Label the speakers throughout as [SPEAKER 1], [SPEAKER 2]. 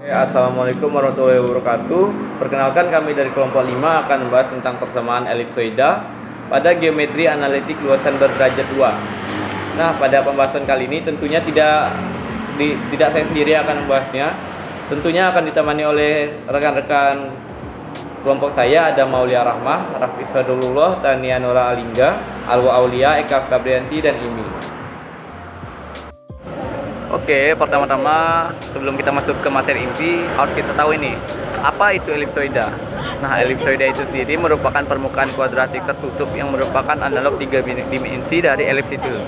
[SPEAKER 1] Assalamualaikum warahmatullahi wabarakatuh. Perkenalkan, kami dari kelompok 5 akan membahas tentang persamaan elipsoida pada geometri analitik luasan berderajat 2. Nah, pada pembahasan kali ini tentunya tidak saya sendiri akan membahasnya. Tentunya akan ditemani oleh rekan-rekan kelompok saya, ada Maulia Rahmah, Raffi Fadlullah, Tania Nora Alingga, Alwa Aulia, Eka Fabrianti, dan Imi. Oke, pertama-tama sebelum kita masuk ke materi inti, harus kita tahu ini, apa itu elipsoida. Nah, elipsoida itu sendiri merupakan permukaan kuadratik tertutup yang merupakan analog 3 dimensi dari elips itu.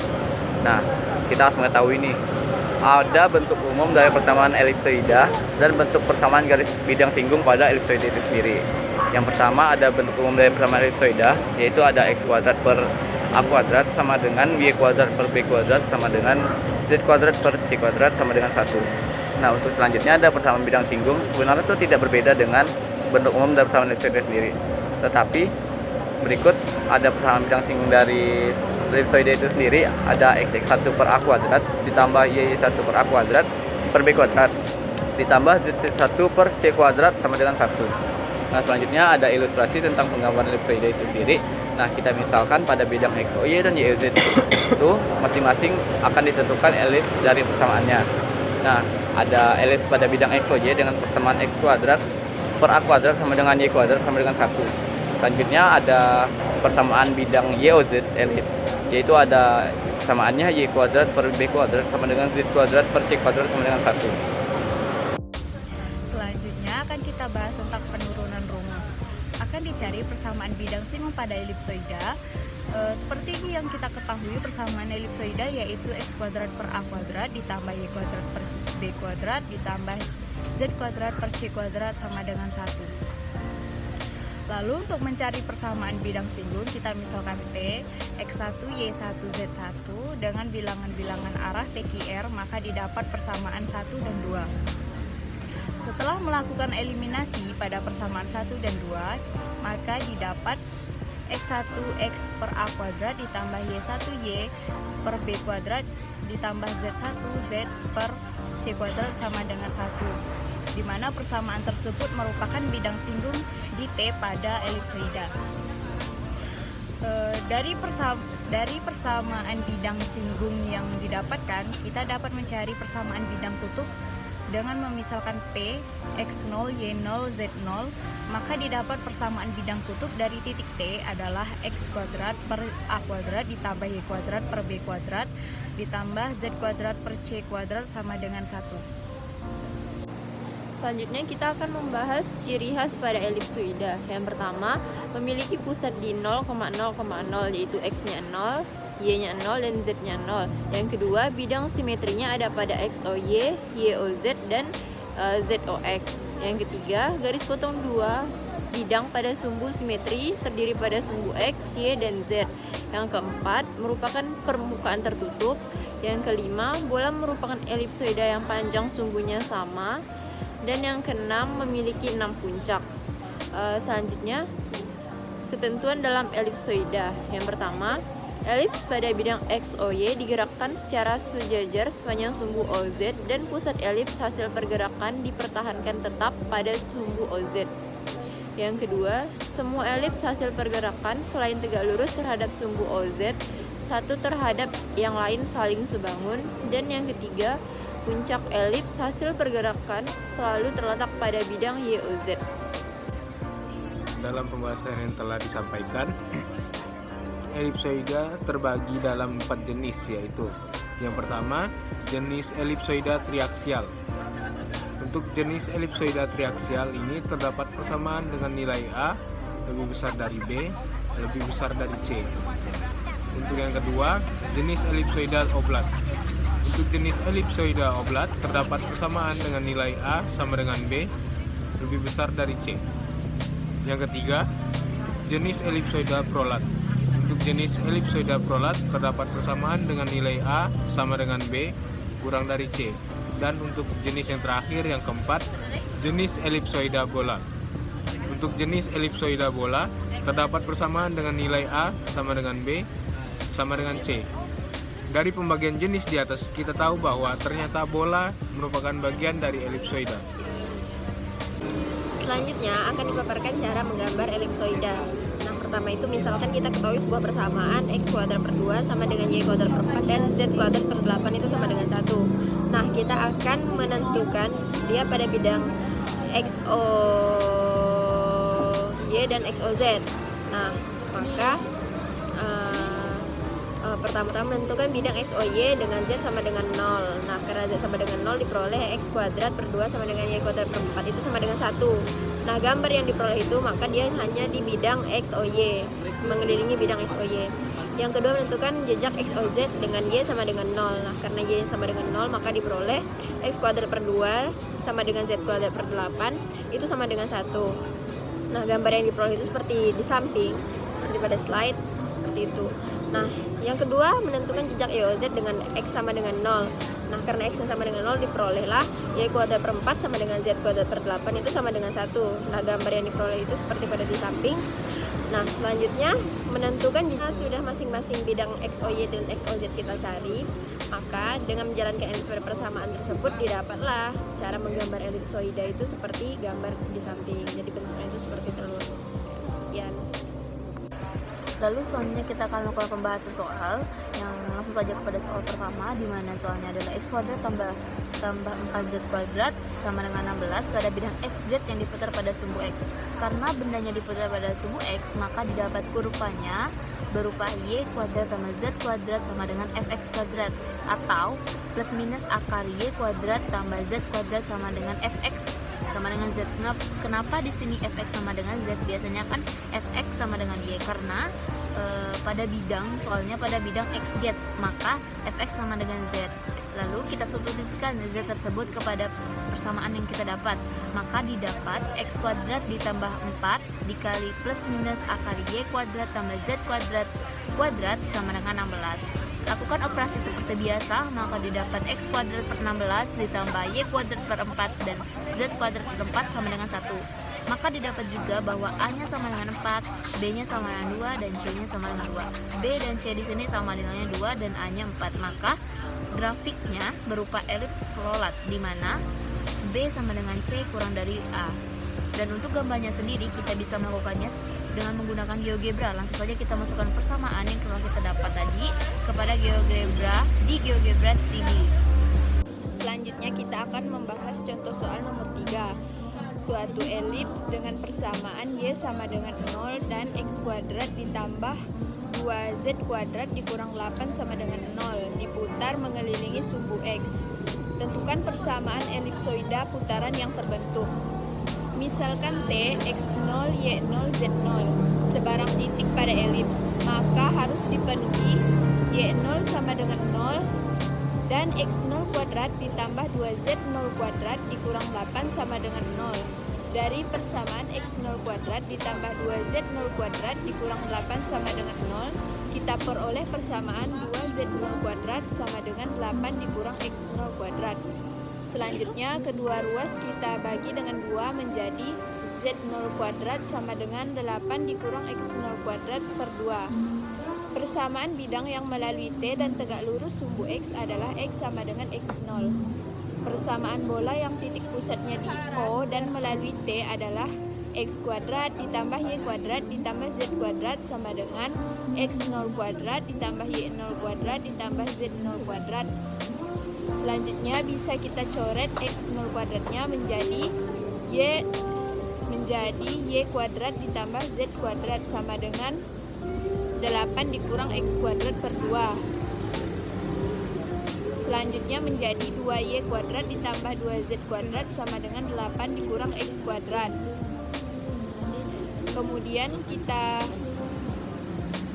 [SPEAKER 1] Nah, kita harus mengetahui ini, ada bentuk umum dari persamaan elipsoida dan bentuk persamaan garis bidang singgung pada elipsoida itu sendiri. Yang pertama, ada bentuk umum dari persamaan elipsoida, yaitu ada x kuadrat per a kuadrat sama dengan y kuadrat per b kuadrat sama dengan z kuadrat per c kuadrat sama dengan 1. Nah, untuk selanjutnya ada persamaan bidang singgung. Sebenarnya itu tidak berbeda dengan bentuk umum dari persamaan elipsoida sendiri. Tetapi berikut ada persamaan bidang singgung dari elipsoida itu sendiri, ada x1 per a kuadrat ditambah y1 per a kuadrat per b kuadrat ditambah z1 per c kuadrat sama dengan 1. Nah, selanjutnya ada ilustrasi tentang penggambaran elipsoida itu sendiri. Nah, kita misalkan pada bidang XOY dan YOZ itu masing-masing akan ditentukan elips dari persamaannya. Nah, ada elips pada bidang XOY dengan persamaan x kuadrat per a kuadrat sama dengan y kuadrat sama dengan 1. Selanjutnya ada persamaan bidang YOZ elips, yaitu ada persamaannya y kuadrat per b kuadrat sama dengan z kuadrat per c kuadrat sama dengan 1.
[SPEAKER 2] Selanjutnya akan kita bahas tentang penurunan rumus. Akan dicari persamaan bidang singgung pada elipsoida. Seperti yang kita ketahui, persamaan elipsoida yaitu x kuadrat per a kuadrat ditambah y kuadrat per b kuadrat ditambah z kuadrat per c kuadrat sama dengan 1. Lalu untuk mencari persamaan bidang singgung, kita misalkan P, x1, y1, z1 dengan bilangan-bilangan arah PQR, maka didapat persamaan 1 dan 2. Setelah melakukan eliminasi pada persamaan 1 dan 2, maka didapat x1x per a kuadrat ditambah y1y per b kuadrat ditambah z1z per c kuadrat sama dengan 1, di mana persamaan tersebut merupakan bidang singgung di T pada elipsoida. Dari persamaan bidang singgung yang didapatkan, kita dapat mencari persamaan bidang kutub dengan memisalkan P, X0, Y0, Z0, maka didapat persamaan bidang kutub dari titik T adalah X kuadrat per A kuadrat ditambah Y kuadrat per B kuadrat ditambah Z kuadrat per C kuadrat sama dengan 1.
[SPEAKER 3] Selanjutnya kita akan membahas ciri khas pada elipsoida. Yang pertama, memiliki pusat di 0,0,0 yaitu X-nya 0, Y-nya 0 dan Z-nya 0. Yang kedua, bidang simetrinya ada pada XOY, YOZ dan ZOX. Yang ketiga, garis potong 2 bidang pada sumbu simetri terdiri pada sumbu X, Y dan Z. Yang keempat, merupakan permukaan tertutup. Yang kelima, bola merupakan elipsoida yang panjang sumbunya sama. Dan yang keenam, memiliki 6 puncak. Selanjutnya, ketentuan dalam elipsoida. Yang pertama, elips pada bidang XOY digerakkan secara sejajar sepanjang sumbu OZ dan pusat elips hasil pergerakan dipertahankan tetap pada sumbu OZ. Yang kedua, semua elips hasil pergerakan selain tegak lurus terhadap sumbu OZ, satu terhadap yang lain saling sebangun. Dan yang ketiga, puncak elips hasil pergerakan selalu terletak pada bidang YOZ.
[SPEAKER 4] Dalam pembahasan yang telah disampaikan, elipsoida terbagi dalam 4 jenis, yaitu yang pertama, jenis elipsoida triaksial. Untuk jenis elipsoida triaksial ini terdapat persamaan dengan nilai A lebih besar dari B, lebih besar dari C. Untuk yang kedua, jenis elipsoida oblat. Untuk jenis elipsoida oblat terdapat persamaan dengan nilai A sama dengan B, lebih besar dari C. Yang ketiga, jenis elipsoida prolat. Untuk jenis elipsoida prolat terdapat persamaan dengan nilai A sama dengan B kurang dari C. Dan untuk jenis yang terakhir, yang keempat, jenis elipsoida bola. Untuk jenis elipsoida bola terdapat persamaan dengan nilai A sama dengan B sama dengan C. Dari pembagian jenis di atas kita tahu bahwa ternyata bola merupakan bagian dari elipsoida.
[SPEAKER 3] Selanjutnya akan dipaparkan cara menggambar elipsoida. Nah, pertama itu misalkan kita ketahui sebuah persamaan x kuadrat per 2 sama dengan y kuadrat per 4 dan z kuadrat per 8 itu sama dengan 1. Nah, kita akan menentukan dia pada bidang XOY dan XOZ. Nah, maka pertama-tama menentukan bidang XOY dengan Z sama dengan 0. Nah, karena Z sama dengan 0 diperoleh X kuadrat per 2 sama dengan Y kuadrat per 4 itu sama dengan 1. Nah, gambar yang diperoleh itu maka dia hanya di bidang XOY, mengelilingi bidang XOY. Yang kedua menentukan jejak XOZ dengan Y sama dengan 0. Nah, karena Y sama dengan 0 maka diperoleh X kuadrat per 2 sama dengan Z kuadrat per 8 itu sama dengan 1. Nah, gambar yang diperoleh itu seperti di samping, seperti pada slide, seperti itu. Nah, yang kedua menentukan jejak YOZ dengan X sama dengan 0. Nah, karena X sama dengan 0 diperolehlah Y kuadrat per 4 sama dengan Z kuadrat per 8 itu sama dengan 1. Nah, gambar yang diperoleh itu seperti pada di samping. Nah, selanjutnya menentukan jika sudah masing-masing bidang XOY dan XOZ kita cari, maka dengan menjalankan elipsoida persamaan tersebut didapatlah cara menggambar elipsoida itu seperti gambar di samping. Jadi bentuknya itu seperti telur. Sekian.
[SPEAKER 5] Lalu selanjutnya kita akan melakukan pembahasan soal yang langsung saja kepada soal pertama, di mana soalnya adalah x kuadrat tambah 4z kuadrat sama dengan 16 pada bidang xz yang diputar pada sumbu x. Karena bendanya diputar pada sumbu x, maka didapat kurvanya berupa y kuadrat tambah z kuadrat sama dengan fx kuadrat, atau plus minus akar y kuadrat tambah z kuadrat sama dengan fx sama dengan z. Kenapa di sini fx sama dengan z? Biasanya kan fx sama dengan y karena pada bidang, soalnya pada bidang xz, maka fx sama dengan z. Lalu kita substitusikan z tersebut kepada persamaan yang kita dapat, maka didapat x kuadrat ditambah 4 dikali plus minus akar y kuadrat tambah z kuadrat sama dengan 16. Lakukan operasi seperti biasa, maka didapat x kuadrat per 16 ditambah y kuadrat per 4 dan z kuadrat per 4 sama dengan 1. Maka didapat juga bahwa A-nya sama dengan 4, B-nya sama dengan 2, dan C-nya sama dengan 2. B dan C di sini sama nilainya 2 dan A-nya 4. Maka grafiknya berupa elips prolapse, di mana B sama dengan C kurang dari A. Dan untuk gambarnya sendiri kita bisa melakukannya dengan menggunakan GeoGebra. Langsung saja kita masukkan persamaan yang telah kita dapat tadi kepada GeoGebra di GeoGebra 3D.
[SPEAKER 3] Selanjutnya kita akan membahas contoh soal nomor 3. Suatu elips dengan persamaan Y sama dengan 0 dan X kuadrat ditambah 2Z kuadrat dikurang 8 sama dengan 0 diputar mengelilingi sumbu X. Tentukan persamaan elipsoida putaran yang terbentuk. Misalkan T, X0, Y0, Z0 sebarang titik pada elips, maka harus dipenuhi Y0 sama dengan 0 dan X0 kuadrat ditambah 2Z0 kuadrat dikurang 8 sama dengan 0. Dari persamaan X0 kuadrat ditambah 2Z0 kuadrat dikurang 8 sama dengan 0, kita peroleh persamaan 2Z0 kuadrat sama dengan 8 dikurang X0 kuadrat. Selanjutnya, kedua ruas kita bagi dengan 2 menjadi Z0 kuadrat sama dengan 8 dikurang X0 kuadrat per 2. Persamaan bidang yang melalui T dan tegak lurus sumbu X adalah X sama dengan X0. Persamaan bola yang titik pusatnya di O dan melalui T adalah X kuadrat ditambah Y kuadrat ditambah Z kuadrat sama dengan X0 kuadrat ditambah Y0 kuadrat ditambah Z0 kuadrat. Selanjutnya bisa kita coret X0 kuadratnya menjadi Y kuadrat ditambah Z kuadrat sama dengan 8 dikurang X kuadrat per 2. Selanjutnya menjadi 2Y kuadrat ditambah 2Z kuadrat sama dengan 8 dikurang X kuadrat. Kemudian kita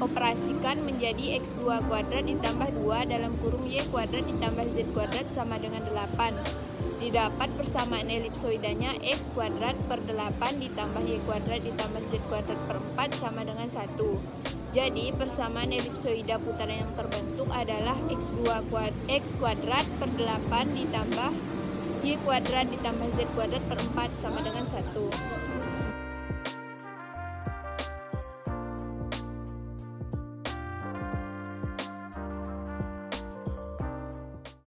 [SPEAKER 3] operasikan menjadi X2 kuadrat ditambah 2 dalam kurung Y kuadrat ditambah Z kuadrat sama dengan 8. Didapat persamaan elipsoidanya X kuadrat per 8 ditambah Y kuadrat ditambah Z kuadrat per 4 sama dengan 1. Jadi persamaan elipsoida putaran yang terbentuk adalah X kuadrat per 8 ditambah Y kuadrat ditambah Z kuadrat per 4 sama dengan 1.